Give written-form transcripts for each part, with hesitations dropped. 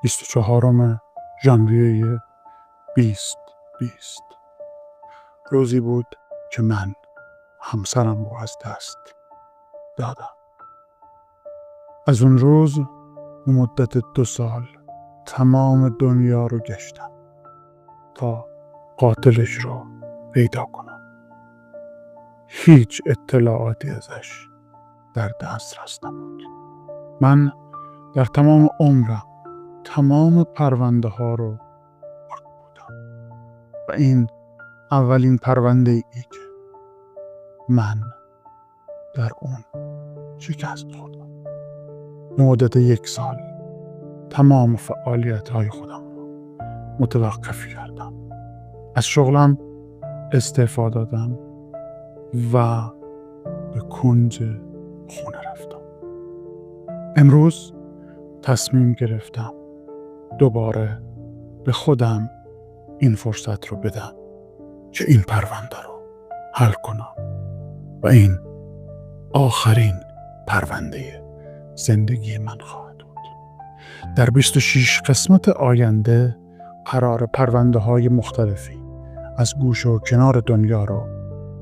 24 ژانویه 2020 روزی بود که من همسرم رو از دست دادم. از اون روز مدت 2 سال تمام دنیا رو گشتم تا قاتلش رو پیدا کنم. هیچ اطلاعاتی ازش در دسترس نبود. من در تمام عمرم تمام پرونده ها رو بودم و این اولین پرونده ای که من در اون شکست خوردم. مدت 1 سال تمام فعالیت های خودم رو متوقف کردم. از شغلم استعفا دادم و به کنج خونه رفتم. امروز تصمیم گرفتم دوباره به خودم این فرصت رو بدم که این پرونده رو حل کنم و این آخرین پرونده زندگی من خواهد بود. در 26 قسمت آینده قرار پرونده های مختلفی از گوش و کنار دنیا رو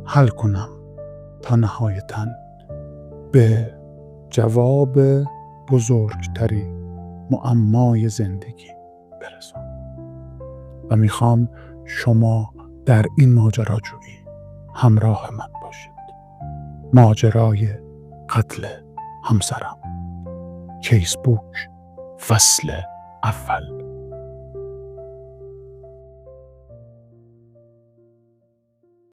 حل کنم تا نهایتاً به جواب بزرگتری معمای زندگی برسم و میخوام شما در این ماجراجویی همراه من باشید. ماجرای قتل همسرم. کیس بوک فصل اول.